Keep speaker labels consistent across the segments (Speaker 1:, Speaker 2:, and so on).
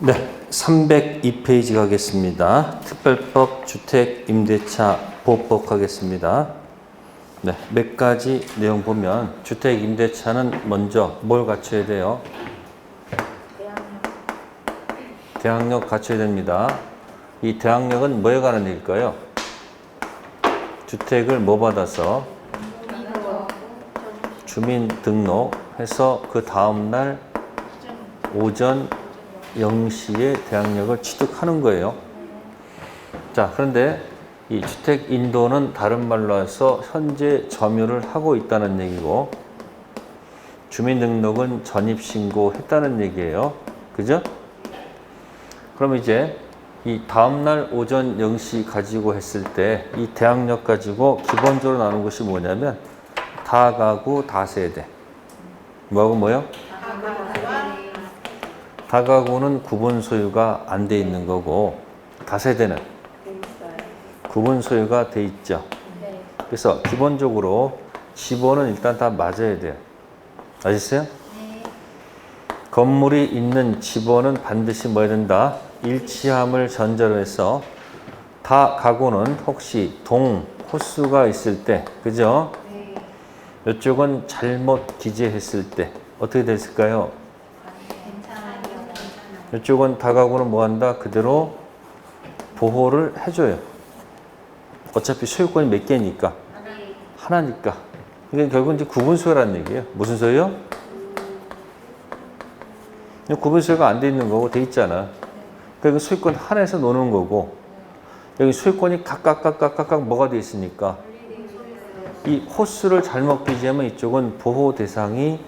Speaker 1: 네, 302페이지 가겠습니다. 특별법 주택임대차 보호법 하겠습니다. 네, 몇 가지 내용 보면 주택임대차는 먼저 뭘 갖춰야 돼요? 대항력 갖춰야 됩니다. 이 대항력은 뭐에 관한 얘기일까요? 주택을 뭐 받아서? 주민등록해서 그 다음날 오전 0시에 대항력을 취득하는 거예요. 자, 그런데 이 주택 인도는 다른 말로 해서 현재 점유를 하고 있다는 얘기고, 주민등록은 전입신고했다는 얘기예요. 그죠? 그럼 이제 이 다음날 오전 0시 가지고 했을 때 이 대항력 가지고 기본적으로 나누는 것이 뭐냐면 다가구 다세대. 뭐하고 뭐요? 다가구는 구분 소유가 안 돼 있는 거고, 다세대는 구분 소유가 돼 있죠. 그래서 기본적으로 지번은 일단 다 맞아야 돼요. 아셨어요? 건물이 있는 지번은 반드시 뭐 해야 된다? 일치함을 전제로 해서 다가구는 혹시 동, 호수가 있을 때, 그죠? 이쪽은 잘못 기재했을 때 어떻게 됐을까요? 이쪽은 다가구는 뭐 한다? 그대로 보호를 해줘요. 어차피 소유권이 몇 개니까? 하나니까. 이게 결국 이제 구분소유라는 얘기예요. 무슨 소유요? 구분소유가 안 돼 있는 거고 돼 있잖아. 그러니까 소유권 하나에서 노는 거고, 여기 소유권이 각각 뭐가 돼 있으니까 이 호수를 잘못 기재하면 이쪽은 보호 대상이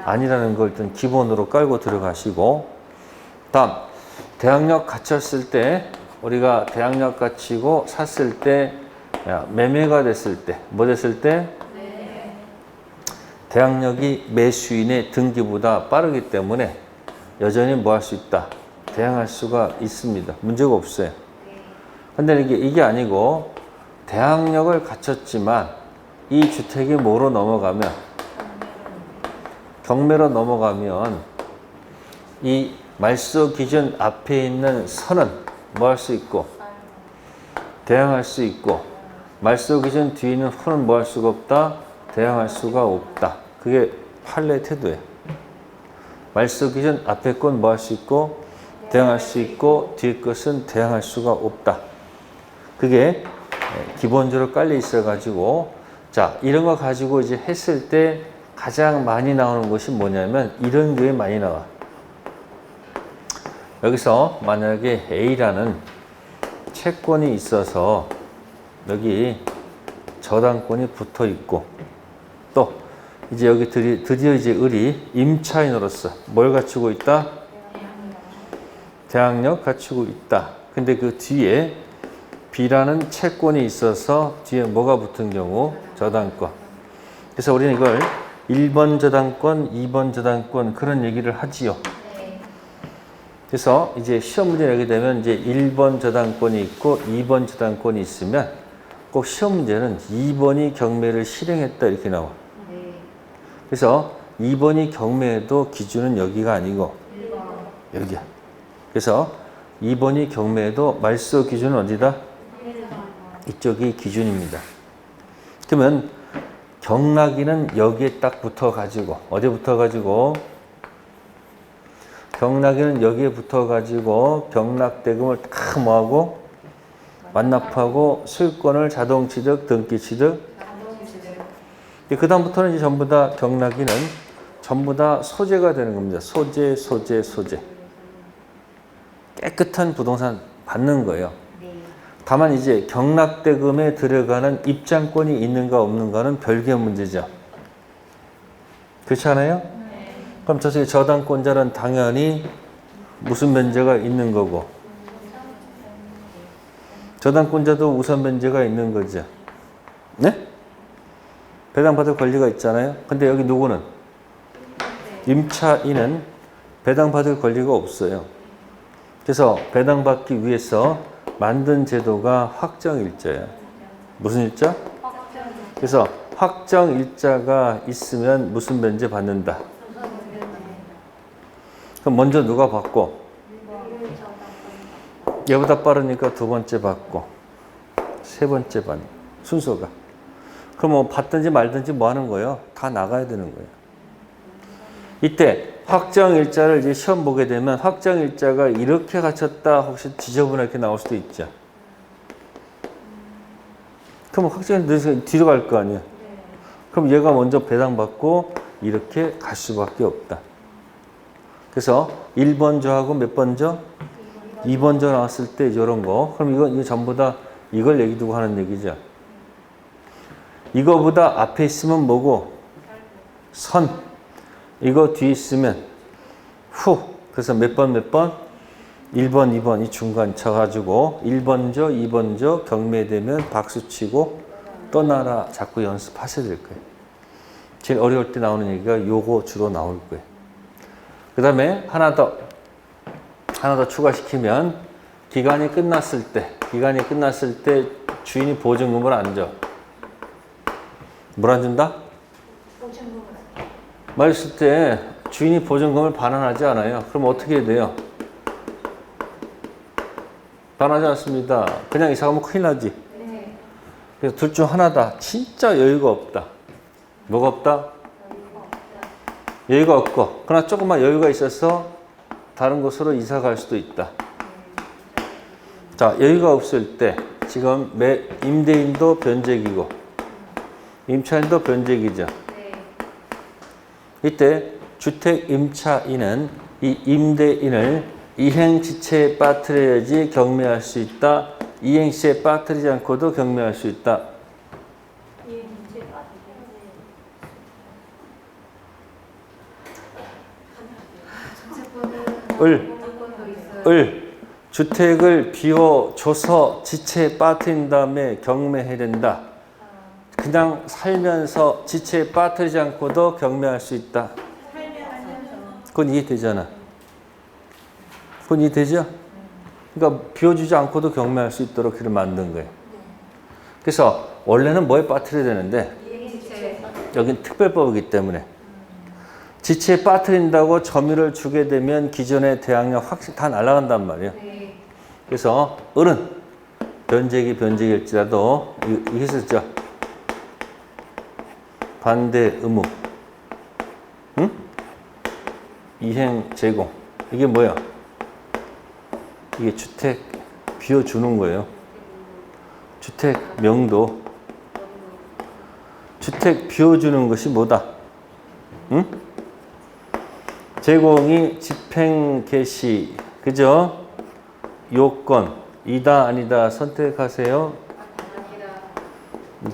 Speaker 1: 아니라는 걸 일단 기본으로 깔고 들어가시고, 다음 대항력 갖췄을 때, 우리가 대항력 갖추고 샀을 때, 매매가 됐을 때, 뭐 됐을 때? 대항력이 매수인의 등기보다 빠르기 때문에 여전히 뭐 할 수 있다? 대항할 수가 있습니다. 문제가 없어요. 근데 이게 아니고, 대항력을 갖췄지만 이 주택이 뭐로 넘어가면, 경매로 넘어가면 이 말소 기준 앞에 있는 선은 뭐 할 수 있고? 대항할 수 있고, 말소 기준 뒤에 있는 후는 뭐 할 수가 없다? 대항할 수가 없다. 그게 판례 태도예요. 말소 기준 앞에 건 뭐 할 수 있고? 대항할 수 있고, 뒤에 것은 대항할 수가 없다. 그게 기본적으로 깔려 있어가지고, 자, 이런 거 가지고 이제 했을 때 가장 많이 나오는 것이 뭐냐면 이런 게 많이 나와. 여기서 만약에 A라는 채권이 있어서 여기 저당권이 붙어 있고, 또 이제 여기 드디어 이제 을이 임차인으로서 뭘 갖추고 있다? 대항력 갖추고 있다. 근데 그 뒤에 B라는 채권이 있어서 뒤에 뭐가 붙은 경우? 저당권. 그래서 우리는 이걸 1번 저당권, 2번 저당권 그런 얘기를 하지요. 그래서 이제 시험 문제 내게 되면 이제 1번 저당권이 있고 2번 저당권이 있으면 꼭 시험 문제는 2번이 경매를 실행했다 이렇게 나와. 그래서 2번이 경매에도 기준은 여기가 아니고 여기야. 그래서 2번이 경매에도 말소 기준은 어디다? 이쪽이 기준입니다. 그러면 경락이는 여기에 딱 붙어가지고, 어디 붙어가지고? 경락이는 여기에 붙어가지고 경락대금을 다 뭐하고? 완납하고 소유권을 자동취득, 등기취득. 그 다음부터는 이제 전부 다 경락이는 전부 다 소재가 되는 겁니다. 소재. 깨끗한 부동산 받는 거예요. 다만 이제 경락대금에 들어가는 입장권이 있는가 없는가는 별개의 문제죠. 그렇지 않아요? 그럼 저쪽에 저당권자는 당연히 무슨 변제가 있는 거고, 저당권자도 우선 변제가 있는 거죠. 네? 배당받을 권리가 있잖아요. 근데 여기 누구는? 임차인은 배당받을 권리가 없어요. 그래서 배당받기 위해서 만든 제도가 확정일자예요. 무슨 일자? 그래서 확정일자가 있으면 무슨 변제 받는다? 그럼 먼저 누가 받고? 얘보다 빠르니까 두 번째 받고 세 번째 받는 순서가. 그럼 뭐 받든지 말든지 뭐 하는 거예요? 다 나가야 되는 거예요. 이때 확정일자를 이제 시험 보게 되면 확정일자가 이렇게 갇혔다 혹시 지저분하게 나올 수도 있죠. 그럼 확정일자 뒤로 갈 거 아니에요. 그럼 얘가 먼저 배당받고 이렇게 갈 수밖에 없다. 그래서 1번조하고 몇 번조? 2번조 나왔을 때 이런 거. 그럼 이거 전부 다 이걸 얘기 두고 하는 얘기죠. 이거보다 앞에 있으면 뭐고? 선. 이거 뒤에 있으면 후. 그래서 몇 번? 1번, 2번 이 중간 쳐가지고 1번조, 2번조 경매되면 박수치고 떠나라. 자꾸 연습하셔야 될 거예요. 제일 어려울 때 나오는 얘기가 요거 주로 나올 거예요. 그 다음에 하나 더 추가시키면 기간이 끝났을 때 주인이 보증금을 안 줘. 뭘 안 준다?
Speaker 2: 보증금을
Speaker 1: 말했을 때 주인이 보증금을 반환하지 않아요. 그럼 어떻게 해야 돼요? 반환하지 않습니다. 그냥 이사 가면 큰일 나지.
Speaker 2: 네.
Speaker 1: 그래서 둘 중 하나다. 진짜 여유가 없다. 뭐가 없다? 여유가 없고, 그러나 조금만 여유가 있어서 다른 곳으로 이사 갈 수도 있다. 자, 여유가 없을 때 지금 임대인도 변제기고 임차인도 변제기죠.
Speaker 2: 네.
Speaker 1: 이때 주택 임차인은 이 임대인을 이행지체에 빠뜨려야지 경매할 수 있다. 이행시에 빠뜨리지 않고도 경매할 수 있다. 주택을 비워줘서 지체에 빠뜨린 다음에 경매해야 된다. 그냥 살면서 지체에 빠뜨리지 않고도 경매할 수 있다. 그건 이해되잖아. 그건 이해되죠? 그러니까 비워주지 않고도 경매할 수 있도록 그를 만든 거예요. 그래서 원래는 뭐에 빠뜨려야 되는데 여긴 특별법이기 때문에 지체에 빠뜨린다고 점유를 주게 되면 기존의 대항력 확실히 다 날아간단 말이에요. 그래서 을은 변제기일지라도 이게 썼죠. 반대 의무, 응? 이행 제공. 이게 뭐야? 이게 주택 비워주는 거예요. 주택 명도. 주택 비워주는 것이 뭐다? 응? 제공이 집행 개시, 그죠? 요건, 이다 아니다 선택하세요.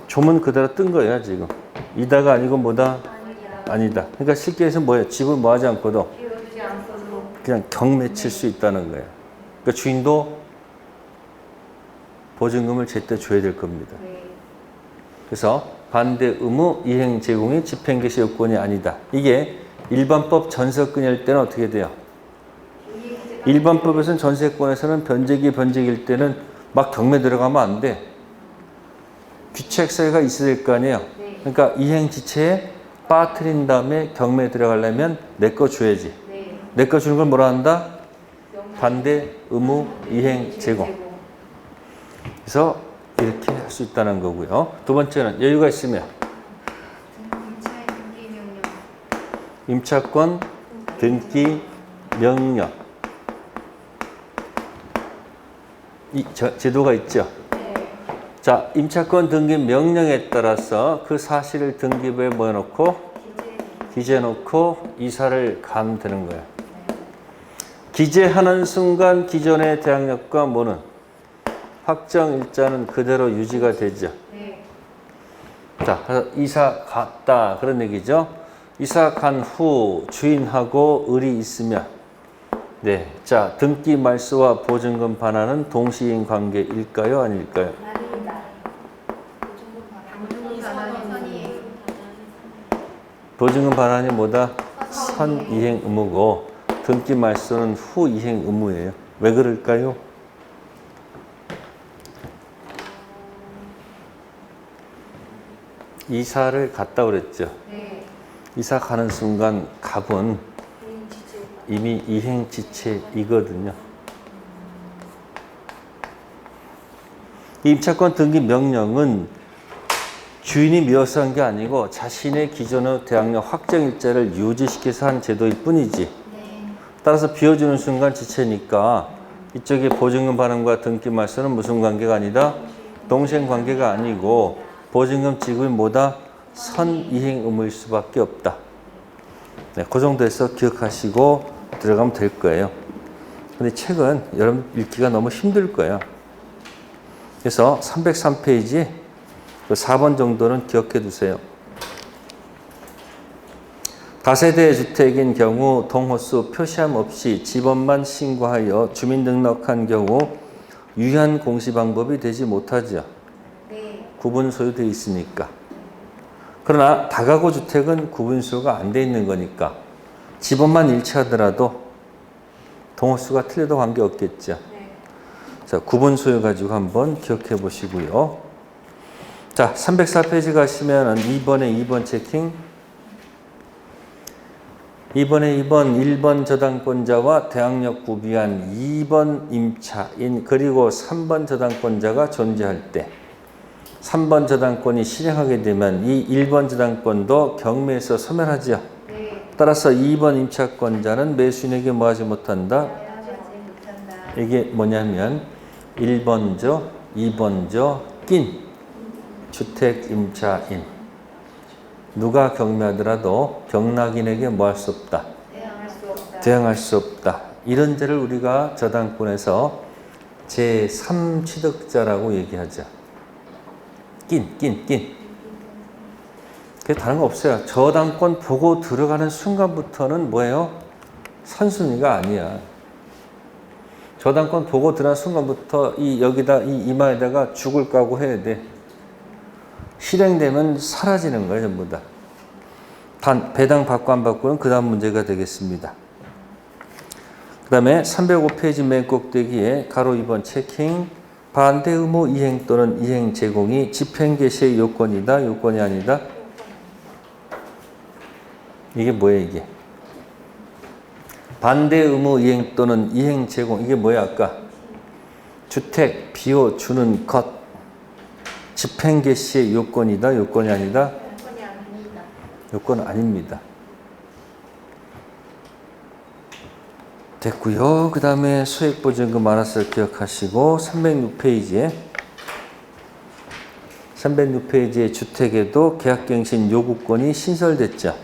Speaker 1: 조문 그대로 뜬 거예요, 지금. 이다가 아니고 뭐다? 아니다. 그러니까 쉽게 해서 뭐예요? 집을 뭐 하지 않고도 그냥 경매 칠 수 있다는 거예요. 그러니까 주인도 보증금을 제때 줘야 될 겁니다. 그래서 반대 의무 이행 제공이 집행 개시 요건이 아니다. 이게 일반법 전세권일 때는 어떻게 돼요? 일반법에서는 전세권에서는 변제기일 때는 막 경매 들어가면 안 돼. 규칙사유가 있어야 될 거 아니에요. 그러니까 이행지체에 빠뜨린 다음에 경매 들어가려면 내 거 줘야지. 내 거 주는 걸 뭐라 한다? 반대 의무 이행 제공. 그래서 이렇게 할 수 있다는 거고요. 두 번째는 여유가 있으면 임차권 등기 명령. 이 제도가 있죠. 자, 임차권 등기 명령에 따라서 그 사실을 등기부에 모여놓고 기재해놓고 이사를 가면 되는 거예요. 기재하는 순간 기존의 대항력과 뭐는 확정일자는 그대로 유지가 되죠. 자, 그래서 이사 갔다 그런 얘기죠. 이사 간 후 주인하고 을이 있으면 네, 자 등기 말소와 보증금 반환은 동시인 관계일까요, 아닐까요? 보증금 반환이 뭐다? 선 이행 의무고 등기 말소는 후 이행 의무예요. 왜 그럴까요? 이사를 갔다 그랬죠. 이사 가는 순간 갑은 이미 이행지체이거든요. 이 임차권 등기 명령은 주인이 미워서 한 게 아니고 자신의 기존의 대항력 확정일자를 유지시켜서 한 제도일 뿐이지. 따라서 비워주는 순간 지체니까 이쪽에 보증금 반환과 등기 말소는 무슨 관계가 아니다? 동생 관계가 아니고 보증금 지급이 뭐다? 선이행 의무일 수밖에 없다. 네, 그 정도에서 기억하시고 들어가면 될 거예요. 근데 책은 여러분 읽기가 너무 힘들 거예요. 그래서 303페이지 4번 정도는 기억해 두세요. 다세대 주택인 경우 동호수 표시함 없이 집원만 신고하여 주민 등록한 경우 유효한 공시 방법이 되지 못하죠. 구분 소유되어 있으니까. 그러나 다가구 주택은 구분 소유가 안 돼 있는 거니까 집원만 일치하더라도 동호수가 틀려도 관계없겠죠. 자, 구분 소유 가지고 한번 기억해 보시고요. 자, 304페이지 가시면 2번에 2번 체킹. 2번에 2번 1번 저당권자와 대항력 구비한 2번 임차인 그리고 3번 저당권자가 존재할 때 3번 저당권이 실행하게 되면 이 1번 저당권도 경매에서 소멸하죠. 따라서 2번 임차권자는 매수인에게 뭐 하지 못한다? 이게 뭐냐면 1번조, 2번조 낀 주택 임차인 누가 경매하더라도 경락인에게 뭐 할 수 없다? 대항할 수 없다. 이런 죄를 우리가 저당권에서 제3취득자라고 얘기하죠. 낀. 그게 다른 거 없어요. 저당권 보고 들어가는 순간부터는 뭐예요? 선순위가 아니야. 저당권 보고 들어가는 순간부터 여기다 이마에다가 죽을 각오 해야 돼. 실행되면 사라지는 거예요, 전부 다. 단 배당 받고 안 받고는 그 다음 문제가 되겠습니다. 그 다음에 305페이지 맨 꼭대기에 가로 2번 체킹. 반대 의무 이행 또는 이행 제공이 집행 개시의 요건이다, 요건이 아니다. 이게 뭐예요, 이게? 반대 의무 이행 또는 이행 제공. 이게 뭐야, 아까? 주택 비워주는 것. 집행 개시의 요건이다, 요건이 아니다?
Speaker 2: 요건이 아닙니다.
Speaker 1: 요건은 아닙니다. 됐고요. 그 다음에 소액보증금 알아서 기억하시고 306페이지에 주택에도 계약갱신 요구권이 신설됐죠.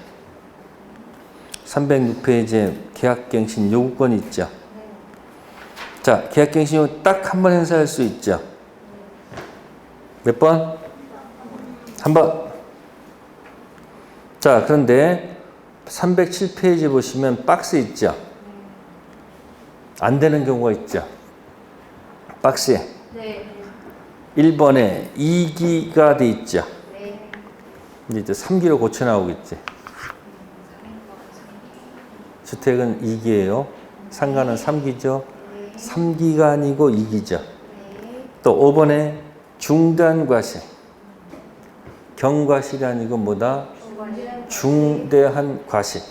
Speaker 1: 306페이지에 계약갱신 요구권이 있죠. 자, 계약갱신 요구 딱 한 번 행사할 수 있죠. 몇 번? 한 번. 자, 그런데 307페이지 보시면 박스 있죠. 안 되는 경우가 있죠. 박스에.
Speaker 2: 네.
Speaker 1: 1번에 2기가 돼 있죠.
Speaker 2: 네.
Speaker 1: 이제 3기로 고쳐 나오겠지. 주택은 2기예요. 상가는 3기죠. 3기가 아니고 2기죠. 또 5번에 중대한 경과실이 아니고 뭐다? 중대한 과실.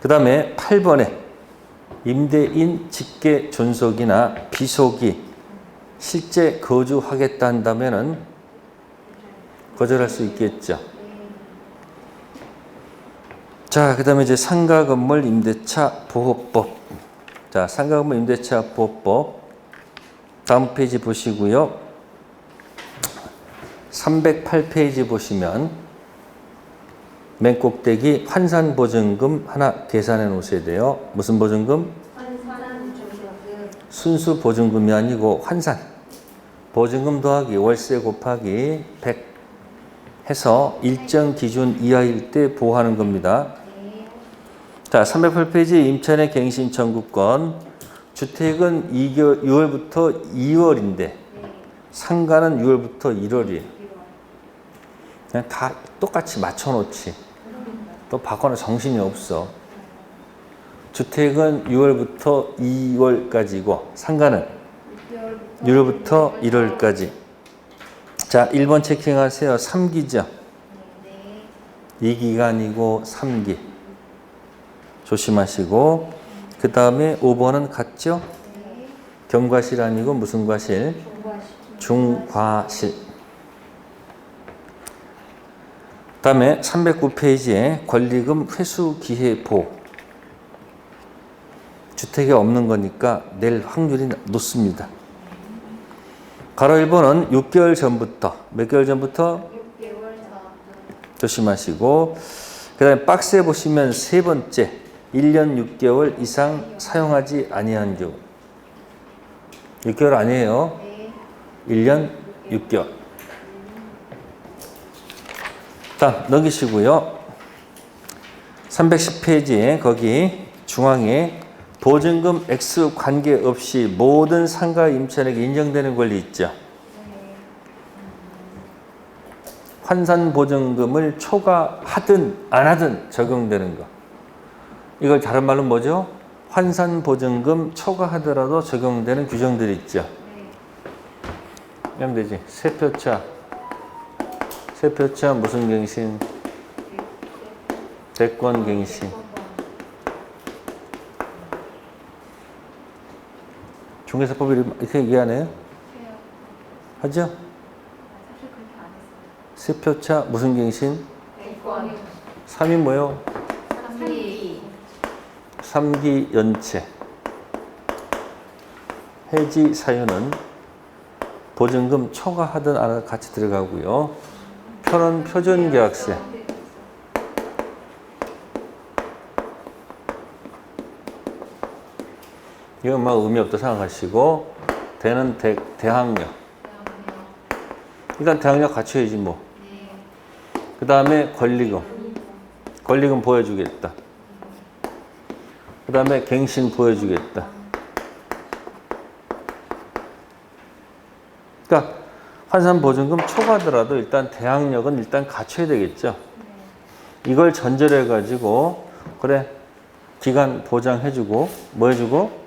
Speaker 1: 그 다음에 8번에 임대인 직계 존속이나 비속이 실제 거주하겠다 한다면은 거절할 수 있겠죠. 자, 그 다음에 이제 상가건물 임대차 보호법. 자, 상가건물 임대차 보호법. 다음 페이지 보시고요. 308페이지 보시면 맨 꼭대기 환산보증금 하나 계산해 놓으셔야 돼요. 무슨 보증금?
Speaker 2: 환산보증금.
Speaker 1: 순수 보증금이 아니고 환산. 보증금 더하기 월세 곱하기 100 해서 일정 기준 이하일 때 보호하는 겁니다. 자, 308페이지 임차인의 갱신 청구권. 주택은 6월부터 2월인데 상가는 6월부터 1월이에요. 그냥 다 똑같이 맞춰놓지. 또 바꿔는 정신이 없어. 주택은 6월부터 2월까지고 상가는 6월부터 1월까지. 자, 1번 체킹하세요. 3기죠. 2기가 아니고 3기. 조심하시고 그 다음에 5번은 같죠? 경과실 아니고 무슨 과실?
Speaker 2: 중과실.
Speaker 1: 중과실. 다음에 309페이지에 권리금 회수 기해 보호. 주택이 없는 거니까 낼 확률이 높습니다. 가로 1번은 6개월 전부터, 몇 개월 전부터?
Speaker 2: 6개월 전.
Speaker 1: 조심하시고, 그 다음에 박스에 보시면 세 번째, 1년 6개월 이상 사용하지 아니한 경우. 6개월 아니에요.
Speaker 2: 네.
Speaker 1: 1년 6개월. 다음 넘기시고요. 310페이지에 거기 중앙에 보증금 X 관계없이 모든 상가 임차인에게 인정되는 권리 있죠. 환산 보증금을 초과하든 안 하든 적용되는 거. 이걸 다른 말로 뭐죠? 환산 보증금 초과하더라도 적용되는 규정들이 있죠. 그러면 되지. 세표차 무슨 갱신? 대권 갱신. 중개사법이 이렇게 얘기하네요. 하죠?
Speaker 2: 사실 그렇게 안 했어요.
Speaker 1: 세표차 무슨 갱신?
Speaker 2: 대권.
Speaker 1: 3이 뭐요?
Speaker 2: 3기.
Speaker 1: 3기 연체. 해지 사유는 보증금 초과하든 안 하든 같이 들어가고요. 표는 표준계약세. 이건 막 의미 없다 생각하시고, 대는 대항력. 일단 대항력 갖춰야지 뭐. 그 다음에 권리금 보여주겠다. 그 다음에 갱신 보여주겠다. 그러니까 환산보증금 초과하더라도 일단 대항력은 일단 갖춰야 되겠죠. 이걸 전제로 해가지고 그래 기간 보장해주고 뭐 해주고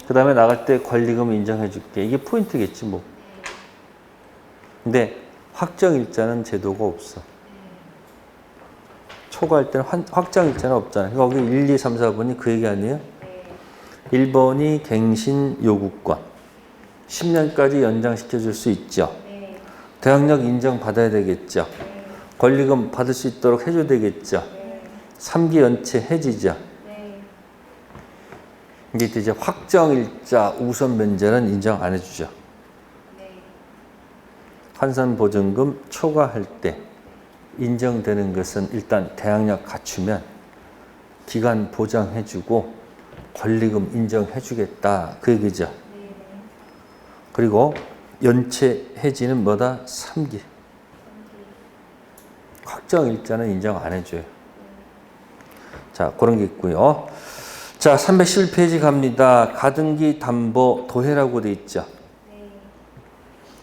Speaker 1: 그 다음에 나갈 때 권리금 인정해줄게. 이게 포인트겠지 뭐. 근데 확정일자는 제도가 없어. 초과할 때는 확정일자는 없잖아요. 거기 1, 2, 3, 4번이 그 얘기 아니에요? 1번이 갱신 요구권. 10년까지 연장시켜줄 수 있죠. 대항력 인정받아야 되겠죠. 권리금 받을 수 있도록 해줘야 되겠죠. 3기 연체 해지죠. 이제 확정일자 우선 면제는 인정 안 해주죠. 환산보증금 초과할 때 인정되는 것은 일단 대항력 갖추면 기간 보장해주고 권리금 인정해주겠다 그 얘기죠. 그리고 연체 해지는 뭐다? 3기. 확정일자는 인정 안 해줘요. 자, 그런 게 있고요. 자, 311페이지 갑니다. 가등기 담보 도해라고 돼 있죠.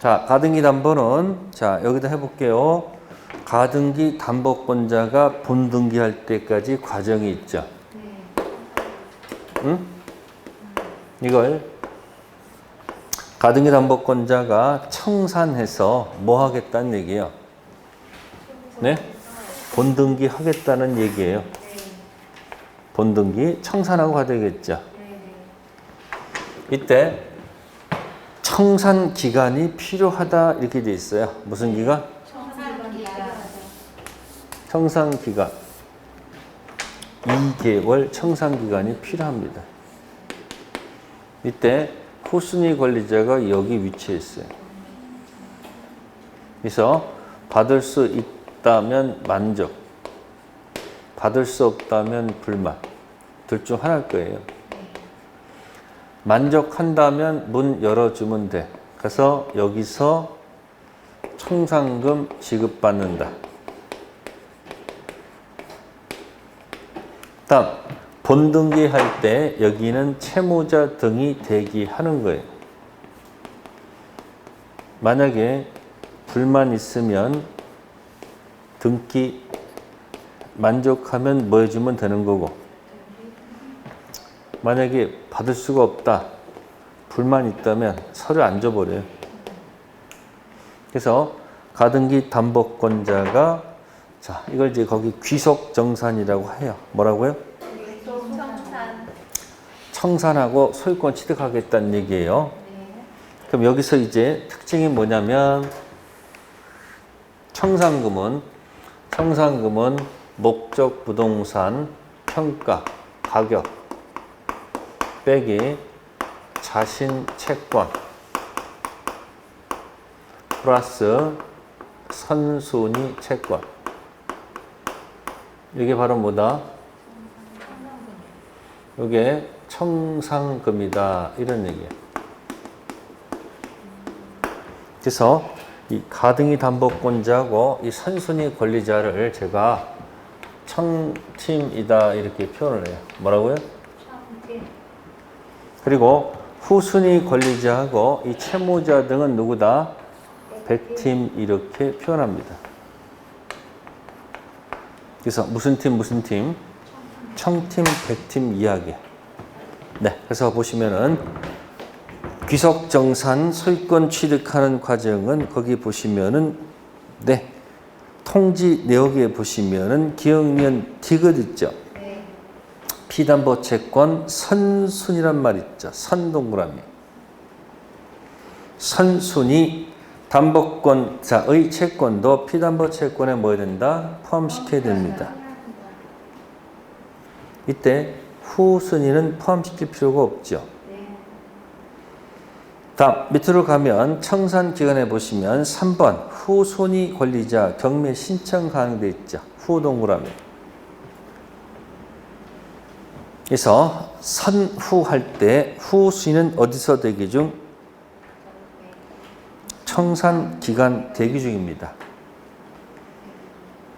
Speaker 1: 자, 가등기 담보는 자, 여기다 해볼게요. 가등기 담보권자가 본등기할 때까지 과정이 있죠. 응? 이걸 가등기 담보권자가 청산해서 뭐 하겠다는 얘기예요? 네? 본등기 하겠다는 얘기예요. 본등기 청산하고 가야 되겠죠. 이때 청산 기간이 필요하다 이렇게 돼 있어요. 무슨 기간? 청산 기간. 2개월 청산 기간이 필요합니다. 이때 후순위 권리자가 여기 위치해 있어요. 그래서 받을 수 있다면 만족, 받을 수 없다면 불만. 둘 중 하나일 거예요. 만족한다면 문 열어주면 돼. 그래서 여기서 청산금 지급받는다. 다음 본등기 할 때 여기는 채무자 등이 대기하는 거예요. 만약에 불만 있으면 등기 만족하면 뭐 해주면 되는 거고 만약에 받을 수가 없다 불만 있다면 서류 안 줘버려요. 그래서 가등기 담보권자가 자 이걸 이제 거기 귀속정산이라고 해요. 뭐라고요? 청산하고 소유권 취득하겠다는 얘기예요. 그럼 여기서 이제 특징이 뭐냐면 청산금은 목적 부동산 평가 가격 빼기 자신 채권 플러스 선순위 채권. 이게 바로 뭐다? 이게 청산금이다. 이런 얘기예요. 그래서 이 가등기 담보권자하고 이 선순위 권리자를 제가 청팀이다 이렇게 표현을 해요. 뭐라고요? 그리고 후순위 권리자하고 이 채무자 등은 누구다? 백팀 이렇게 표현합니다. 그래서 무슨 팀? 청팀, 백팀 이야기. 네, 그래서 보시면은 귀속정산 소유권 취득하는 과정은 거기 보시면은 네, 통지 내역에 보시면은 기억년 디귿 있죠. 피담보 채권 선순위란 말 있죠. 선동그라미. 선순위 담보권자의 채권도 피담보 채권에 뭐 해야 된다? 포함시켜야 됩니다. 이때 후순위는 포함시킬 필요가 없죠. 다음 밑으로 가면 청산기간에 보시면 3번 후순위 권리자 경매 신청 가능돼 있죠. 후동그라미. 그래서 선후할 때 후순위는 어디서 대기 중? 청산기간 대기 중입니다.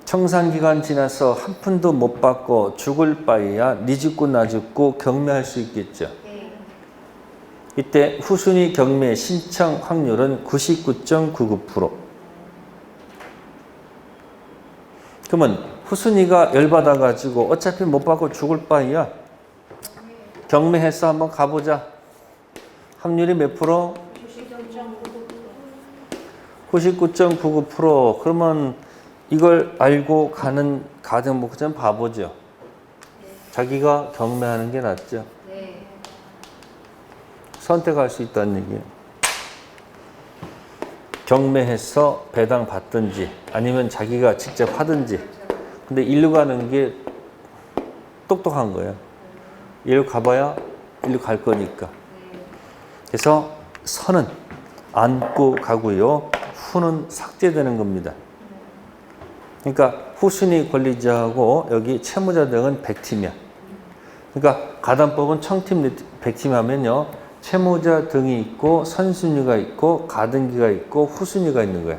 Speaker 1: 청산기간 지나서 한 푼도 못 받고 죽을 바에야 니 죽고 나 죽고 경매할 수 있겠죠. 이때 후순위 경매 신청 확률은 99.99%. 그러면 후순위가 열받아가지고 어차피 못 받고 죽을 바에야 경매해서 한번 가보자. 확률이 몇 프로? 99.99%. 그러면 이걸 알고 가는 가정목적은 바보죠. 자기가 경매하는 게 낫죠. 선택할 수 있다는 얘기예요. 경매해서 배당 받든지 아니면 자기가 직접 하든지. 근데 일로 가는 게 똑똑한 거예요. 일로 가봐야 일로 갈 거니까. 그래서 선은 안고 가고요. 후는 삭제되는 겁니다. 그러니까 후순위 권리자하고 여기 채무자 등은 100팀이야. 그러니까 가담법은 청팀, 100팀 하면요. 채무자 등이 있고 선순위가 있고 가등기가 있고 후순위가 있는 거야.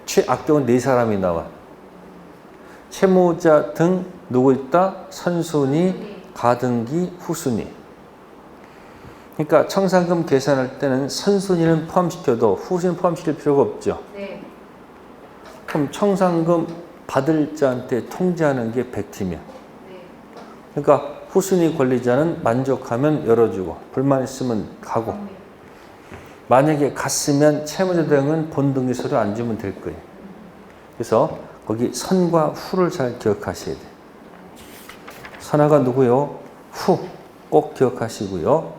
Speaker 1: 최악경은 4사람이 나와. 채무자 등 누구 있다? 선순위, 가등기, 후순위. 그러니까 청산금 계산할 때는 선순위는 포함시켜도 후순위는 포함시킬 필요가 없죠. 그럼 청산금 받을 자한테 통지하는 게 100팀이야. 그러니까 후순위 권리자는 만족하면 열어주고 불만 있으면 가고 만약에 갔으면 채무자 등은 본등기 서류 안 주면 될 거예요. 그래서 거기 선과 후를 잘 기억하셔야 돼요. 선화가 누구요? 후 꼭 기억하시고요.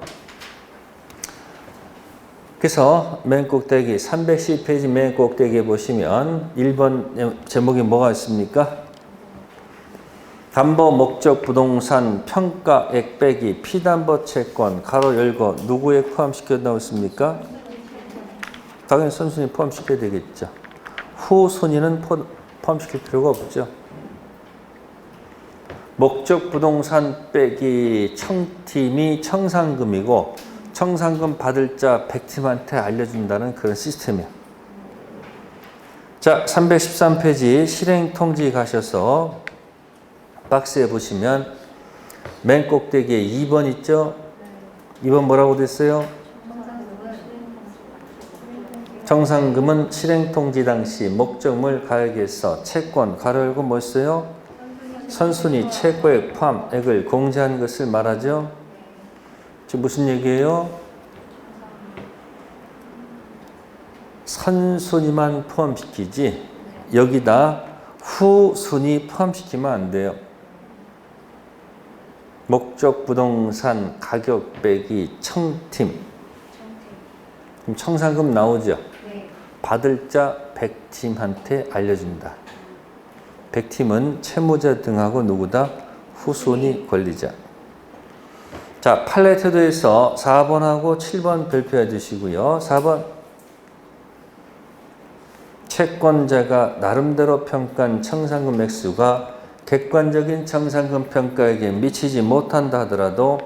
Speaker 1: 그래서 맨 꼭대기 310페이지 맨 꼭대기에 보시면 1번 제목이 뭐가 있습니까? 담보 목적 부동산 평가액 빼기 피담보 채권 가로 열고 누구에 포함시켜 나왔습니까? 당연히 선순위 포함시켜야 되겠죠. 후순위는 포함시킬 필요가 없죠. 목적 부동산 빼기 청팀이 청산금이고 청산금 받을 자 100팀한테 알려준다는 그런 시스템이에요. 자, 313페이지 실행 통지 가셔서 박스에 보시면 맨 꼭대기에 2번 있죠? 2번 뭐라고 됐어요? 청산금은 실행 통지 당시 목적물 가액에서 채권 가로 열고 뭐 있어요? 선순위 채권액 포함액을 공제한 것을 말하죠. 지금 무슨 얘기예요? 선순위만 포함시키지 여기다 후순위 포함시키면 안 돼요. 목적 부동산 가격 빼기 청팀. 그럼 청산금 나오죠?
Speaker 2: 네.
Speaker 1: 받을 자 100팀한테 알려준다. 100팀은 채무자 등하고 누구다? 후손이 권리자. 자, 판례 태도에서 4번하고 7번 별표해 주시고요. 4번. 채권자가 나름대로 평가한 청산금 액수가 객관적인 청산금 평가에게 미치지 못한다 하더라도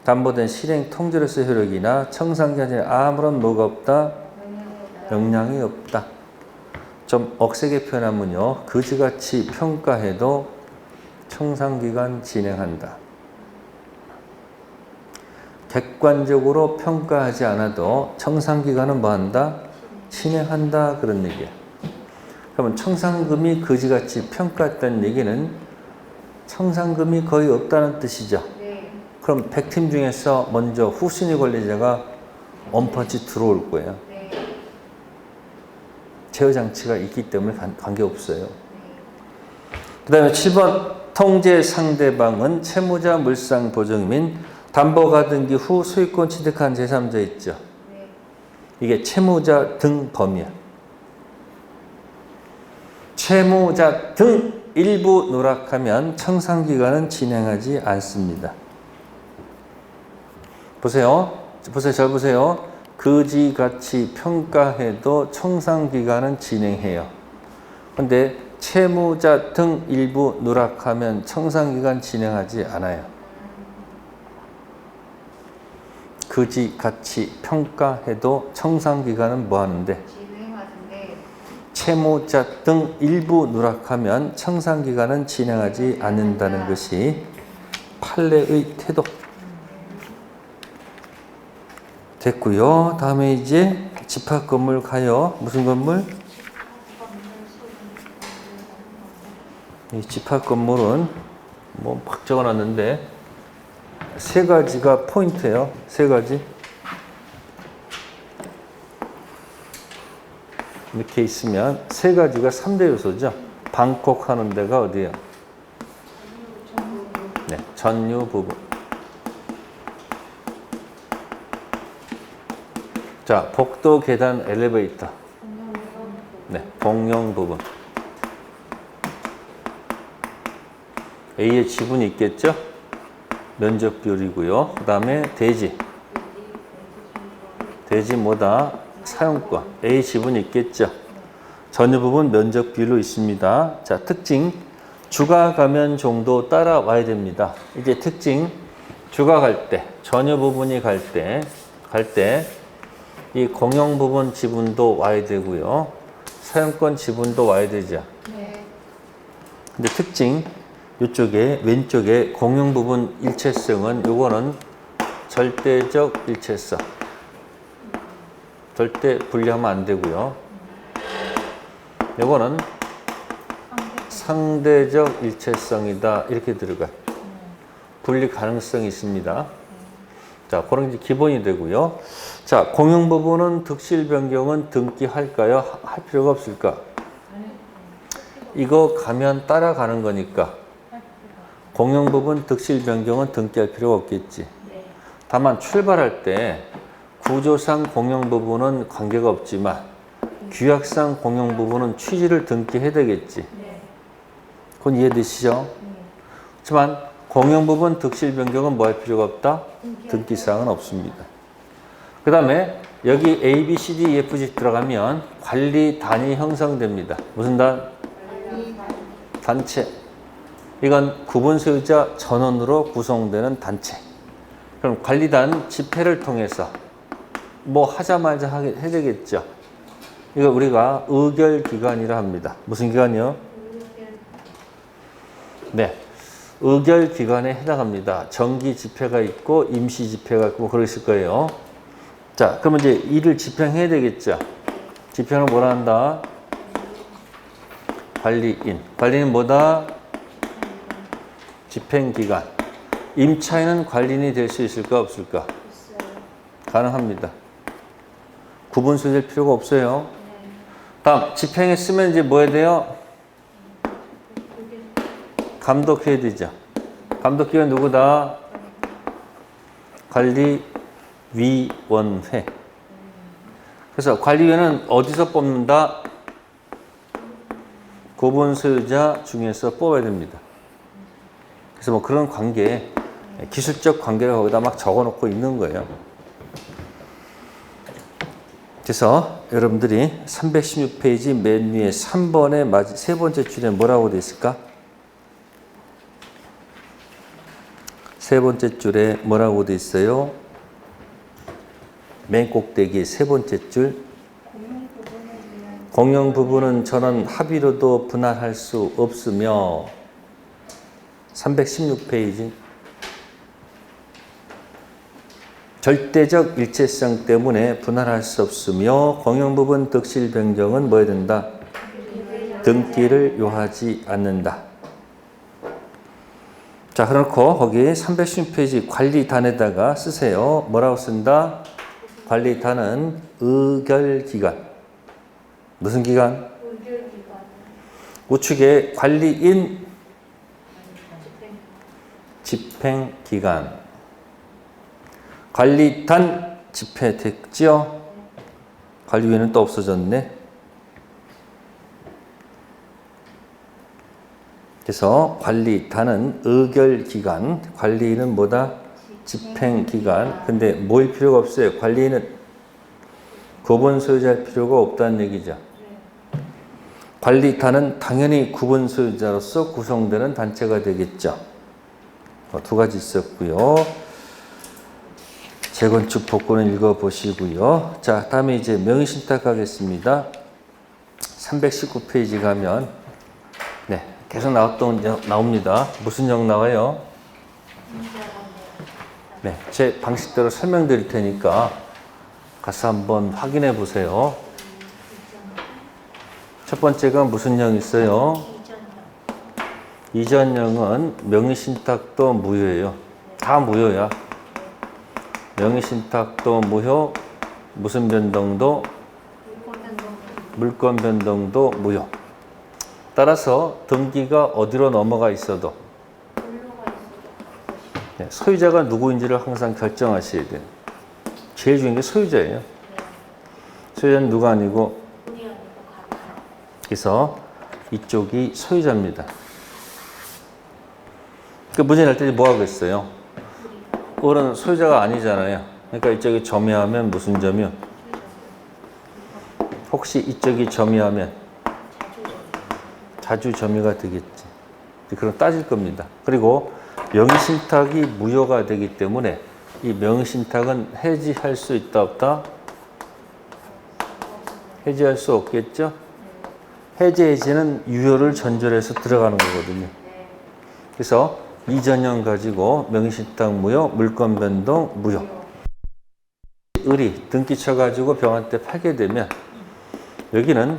Speaker 1: 담보된 실행 통지로서의 효력이나 청산기간에 아무런 뭐가 없다? 영향이 없다. 좀 억세게 표현하면요. 그지같이 평가해도 청산기간 진행한다. 객관적으로 평가하지 않아도 청산기간은 뭐한다? 진행한다. 그런 얘기야. 그러면 청산금이 그지같이 평가했다는 얘기는 청산금이 거의 없다는 뜻이죠.
Speaker 2: 네.
Speaker 1: 그럼 100팀 중에서 먼저 후순위 권리자가 원펀치 들어올 거예요.
Speaker 2: 네.
Speaker 1: 제어장치가 있기 때문에 관계없어요.
Speaker 2: 네.
Speaker 1: 그 다음에 7번 통제 상대방은 채무자 물상 보증인 담보가 등기 후 소유권 취득한 제3자 있죠.
Speaker 2: 네.
Speaker 1: 이게 채무자 등 범위야. 채무자 등 일부 누락하면 청산기간은 진행하지 않습니다. 보세요. 잘 보세요. 그지같이 평가해도 청산기간은 진행해요. 근데 채무자 등 일부 누락하면 청산기간 진행하지 않아요. 그지같이 평가해도 청산기간은 뭐 하는데?
Speaker 2: 진행하는데.
Speaker 1: 채무자 등 일부 누락하면 청산기간은 진행하지 않는다는 것이 판례의 태도. 됐고요. 다음에 이제 집합건물 가요. 무슨 건물? 이 집합건물은 뭐 막 적어놨는데 세 가지가 포인트예요. 세 가지. 이렇게 있으면 세 가지가 3대 요소죠. 방콕하는 데가 어디예요? 네, 전유 부분. 자, 복도, 계단, 엘리베이터. 네, 공용 부분. A의 지분이 있겠죠? 면적 비율이고요. 그 다음에 대지. 대지 뭐다? 사용권. A 지분이 있겠죠? 전유 부분 면적 비율로 있습니다. 자, 특징. 주가 가면 정도 따라와야 됩니다. 이제 특징. 주가 갈 때, 전유 부분이 갈 때, 이 공용 부분 지분도 와야 되고요. 사용권 지분도 와야 되죠.
Speaker 2: 네.
Speaker 1: 근데 특징. 이쪽에 왼쪽에 공용 부분 일체성은 요거는 절대적 일체성. 절대 분리하면 안 되고요. 요거는 상대적 일체성이다. 이렇게 들어가요. 분리 가능성이 있습니다. 자, 그런 게 기본이 되고요. 자, 공용 부분은 득실 변경은 등기할까요? 할 필요가 없을까? 이거 가면 따라가는 거니까. 공용 부분 득실 변경은 등기할 필요가 없겠지. 다만 출발할 때 구조상 공용 부분은 관계가 없지만 규약상 공용 부분은 취지를 등기해야 되겠지. 그건 이해되시죠? 하지만 공용 부분 득실 변경은 뭐 할 필요가 없다? 등기사항은 없습니다. 그 다음에 여기 A, B, C, D, E, F, G 들어가면 관리단이 형성됩니다. 무슨 단? 단체. 이건 구분 소유자 전원으로 구성되는 단체. 그럼 관리단 집회를 통해서 뭐 하자마자 해야 되겠죠. 이거 우리가 의결기관이라 합니다. 무슨 기관이요? 네. 의결기관에 해당합니다. 정기 집회가 있고 임시 집회가 있고 그러실 거예요. 자, 그러면 이제 일을 집행해야 되겠죠. 집행을 뭐라 한다? 관리인. 관리인 뭐다? 집행기관. 임차인은 관리인이 될 수 있을까 없을까? 가능합니다. 구분 소유될 필요가 없어요. 다음 집행했으면 이제 뭐 해야 돼요? 감독해야 되죠. 감독기관 누구다? 관리위원회. 그래서 관리위원회는 어디서 뽑는다? 구분 소유자 중에서 뽑아야 됩니다. 그래서 뭐 그런 관계, 기술적 관계를 거기다 막 적어 놓고 있는 거예요. 그래서 여러분들이 316페이지 맨 위에 3번의 세 번째 줄에 뭐라고 되어 있을까? 세 번째 줄에 뭐라고 되어 있어요? 맨 꼭대기 세 번째 줄. 공용 부분은 전원 합의로도 분할할 수 없으며 316페이지 절대적 일체성 때문에 분할할 수 없으며 공용 부분 득실 변경은 뭐 해야 된다? 등기를 요하지 않는다. 자, 그렇고 거기 316페이지 관리단에다가 쓰세요. 뭐라고 쓴다? 관리단은 의결기관. 무슨 기관? 우측에 관리인 집행기관. 관리단 집행됐죠? 관리위원은 또 없어졌네. 그래서 관리단은 의결기관, 관리인은 뭐다? 집행기관. 근데 뭘 필요가 없어요. 관리인은 구분 소유자일 필요가 없다는 얘기죠. 관리단은 당연히 구분 소유자로서 구성되는 단체가 되겠죠. 두 가지 있었고요. 재건축 복구는 읽어보시고요. 자, 다음에 이제 명의신탁 하겠습니다. 319페이지 가면 네, 계속 나옵니다. 무슨 역 나와요? 네, 제 방식대로 설명드릴 테니까 가서 한번 확인해 보세요. 첫 번째가 무슨 역 있어요? 이전역은 명의신탁도 무효예요. 다 무효야. 명의신탁도 무효, 무슨 변동도, 물권 변동도 무효. 따라서 등기가 어디로 넘어가 있어도 소유자가 누구인지를 항상 결정하셔야 돼요. 제일 중요한 게 소유자예요. 소유자는 누가 아니고, 그래서 이쪽이 소유자입니다. 그 문제 낼 때 뭐 하겠어요? 꼴은 소유자가 아니잖아요. 그러니까 이쪽이 점유하면 무슨 점유? 혹시 이쪽이 점유하면 자주 점유가 되겠지. 그럼 따질 겁니다. 그리고 명의신탁이 무효가 되기 때문에 이 명의신탁은 해지할 수 있다 없다? 해지할 수 없겠죠? 해지는 유효를 전제해서 들어가는 거거든요. 그래서 이전형 가지고 명의신탁 무효, 물권 변동 무효. 의리, 등기 쳐가지고 병원 때 팔게 되면 여기는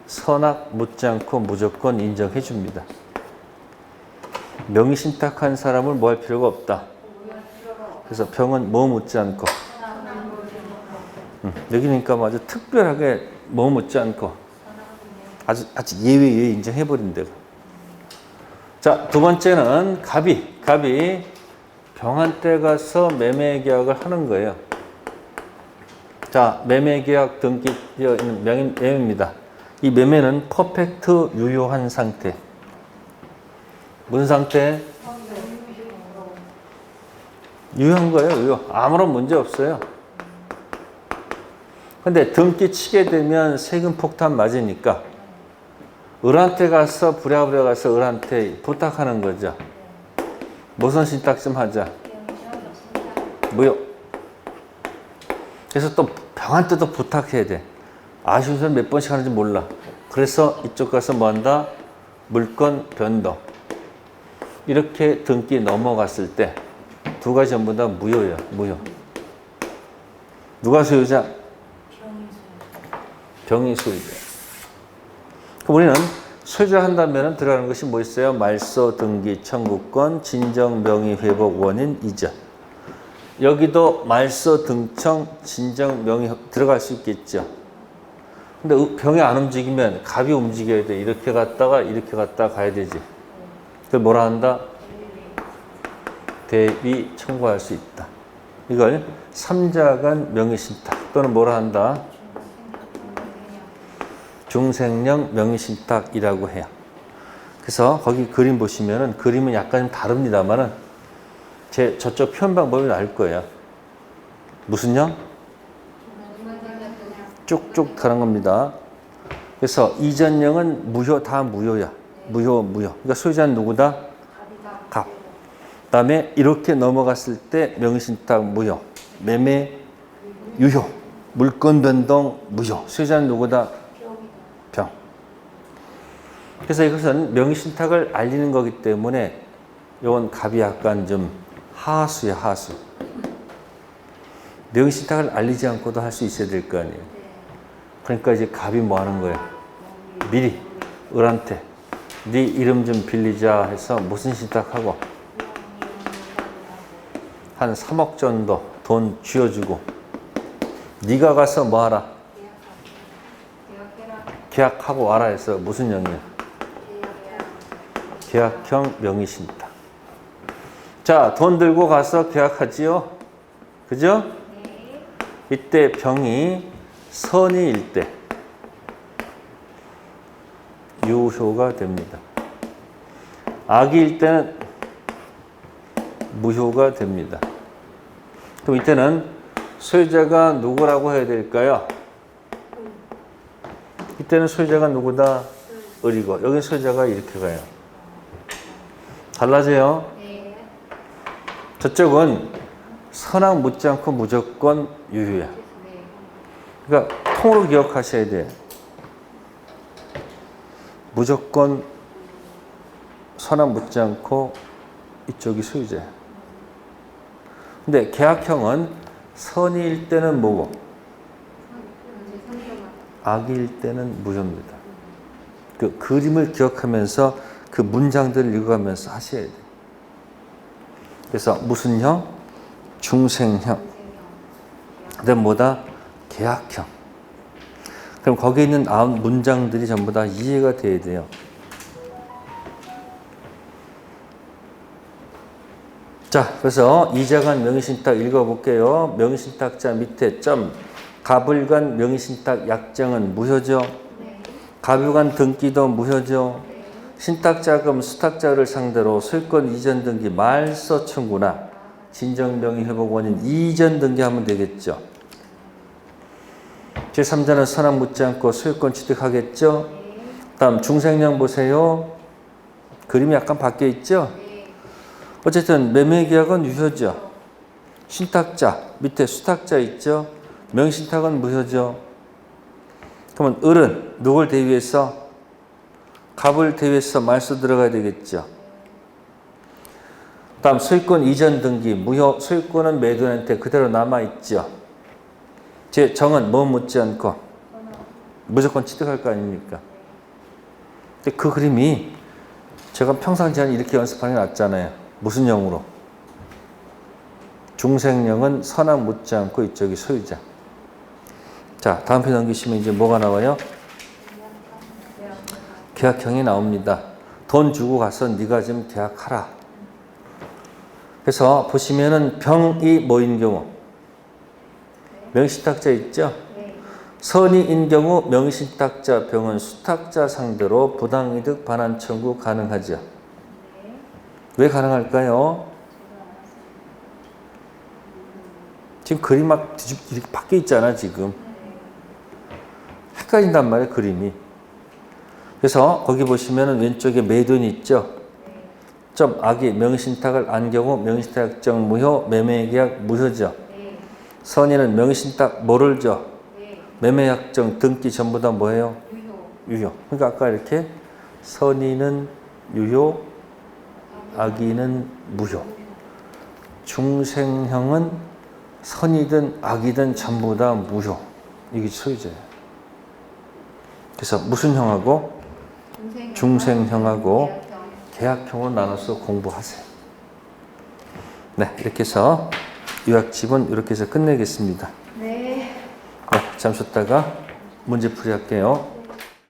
Speaker 1: 선악 묻지 않고 무조건 인정해 줍니다. 명의신탁한 사람을 뭐 할 필요가 없다. 그래서 병은 뭐 묻지 않고. 여기니까 아주 특별하게 뭐 묻지 않고 아주 예외 인정해 버린 데가. 자, 두 번째는 갑이 병한테 가서 매매 계약을 하는 거예요. 자, 매매 계약 등기되어 있는 매매입니다. 이 매매는 퍼펙트 유효한 상태. 무슨 상태? 유효한 거예요, 유효. 아무런 문제 없어요. 근데 등기 치게 되면 세금 폭탄 맞으니까 을한테 가서 부랴부랴 가서 을한테 부탁하는 거죠. 무슨 신탁 좀 하자. 무효. 그래서 또 병한테도 부탁해야 돼. 아쉬운 사람 몇 번씩 하는지 몰라. 그래서 이쪽 가서 뭐 한다? 물권 변동. 이렇게 등기 넘어갔을 때 두 가지 전부 다 무효예요. 무효. 누가 소유자? 병이 소유자. 그럼 우리는 소유자 한다면 들어가는 것이 뭐 있어요? 말소, 등기, 청구권, 진정, 명의, 회복, 원인, 이전. 여기도 말소, 등청, 진정, 명의 들어갈 수 있겠죠. 근데 병이 안 움직이면 갑이 움직여야 돼. 이렇게 갔다가 가야 되지. 그걸 뭐라 한다? 대비 청구할 수 있다. 이걸 삼자간 명의신탁 또는 뭐라 한다? 중생령 명의신탁이라고 해요. 그래서 거기 그림 보시면은 그림은 약간 좀 다릅니다만은 제 저쪽 표현 방법이 나을 거예요. 무슨 형? 쭉쭉 가는 겁니다. 그래서 이전령은 무효, 다 무효야. 무효. 그러니까 소유자는 누구다? 갑. 그다음에 이렇게 넘어갔을 때 명의신탁 무효, 매매 유효, 물권 변동 무효. 소유자는 누구다? 병. 그래서 이것은 명의신탁을 알리는 거기 때문에 이건 갑이 약간 좀 하수야, 하수. 명의신탁을 알리지 않고도 할 수 있어야 될 거 아니에요. 그러니까 이제 갑이 뭐 하는 거야? 미리 을한테 네 이름 좀 빌리자 해서 무슨 신탁하고 한 3억 정도 돈 쥐어주고 네가 가서 뭐 하라? 계약하고 와라 해서 무슨 형이야? 계약형 명의신탁. 자, 돈 들고 가서 계약하지요? 그죠? 이때 병이 선의일 때 유효가 됩니다. 악의일 때는 무효가 됩니다. 그럼 이때는 소유자가 누구라고 해야 될까요? 이때는 소유자가 누구다? 을이고 여기 소유자가 이렇게 가요. 달라져요. 저쪽은 선악 묻지 않고 무조건 유효야. 그러니까 통으로 기억하셔야 돼. 무조건 선악 묻지 않고 이쪽이 소유자야. 근데 계약형은 선의일 때는 뭐고? 악의일 때는 무효입니다. 그 그림을 기억하면서 그 문장들을 읽어가면서 하셔야 돼요. 그래서 무슨 형? 중생형. 그다음 뭐다? 계약형. 그럼 거기에 있는 문장들이 전부 다 이해가 돼야 돼요. 자, 그래서 이자간 명의신탁 읽어볼게요. 명의신탁자 밑에 점. 갑을간 명의신탁 약정은 무효죠. 갑유간 등기도 무효죠. 신탁자금 수탁자를 상대로 소유권 이전 등기 말소 청구나 진정명의 회복 원인 이전 등기하면 되겠죠. 제3자는 선악 묻지 않고 소유권 취득하겠죠. 다음 중생령 보세요. 그림이 약간 바뀌어 있죠. 어쨌든 매매계약은 유효죠. 신탁자 밑에 수탁자 있죠. 명의신탁은 무효죠. 그러면 을은 누굴 대위해서? 갑을 대위해서 말소 들어가야 되겠죠. 다음 소유권 이전 등기 무효. 소유권은 매도인한테 그대로 남아있죠. 제 정은 뭐 묻지 않고 무조건 취득할 거 아닙니까? 근데 그 그림이 제가 평상시에 이렇게 연습하는 게 낫잖아요. 무슨 형으로? 중생령은 선악 묻지 않고 이쪽이 소유자. 자, 다음 편 넘기시면 이제 뭐가 나와요? 계약형이 나옵니다. 돈 주고 가서 네가 좀 계약하라. 그래서 보시면은 병이 뭐인 경우? 명의신탁자 있죠? 선의인 경우 명의신탁자 병은 수탁자 상대로 부당이득 반환 청구 가능하죠. 왜 가능할까요? 지금 그림 막 이렇게 바뀌어 있잖아, 지금. 헷갈린단 말이에요, 그림이. 그래서 거기 보시면은 왼쪽에 매도인이 있죠? 점 악의 명의신탁을 안 경우 명의신탁 약정 무효, 매매계약 무효죠. 선의는 명의신탁 뭐를 줘? 매매약정 등기 전부 다 뭐예요? 유효. 그러니까 아까 이렇게 선의는 유효, 악의는 무효. 중생형은 선이든 악이든 전부 다 무효. 이게 소유자예요. 그래서 무슨 형하고? 중생형하고 계약형으로 나눠서 공부하세요. 네, 이렇게 해서 요약집은 이렇게 해서 끝내겠습니다.
Speaker 2: 네.
Speaker 1: 네, 잠시 쉬었다가 문제풀이 할게요.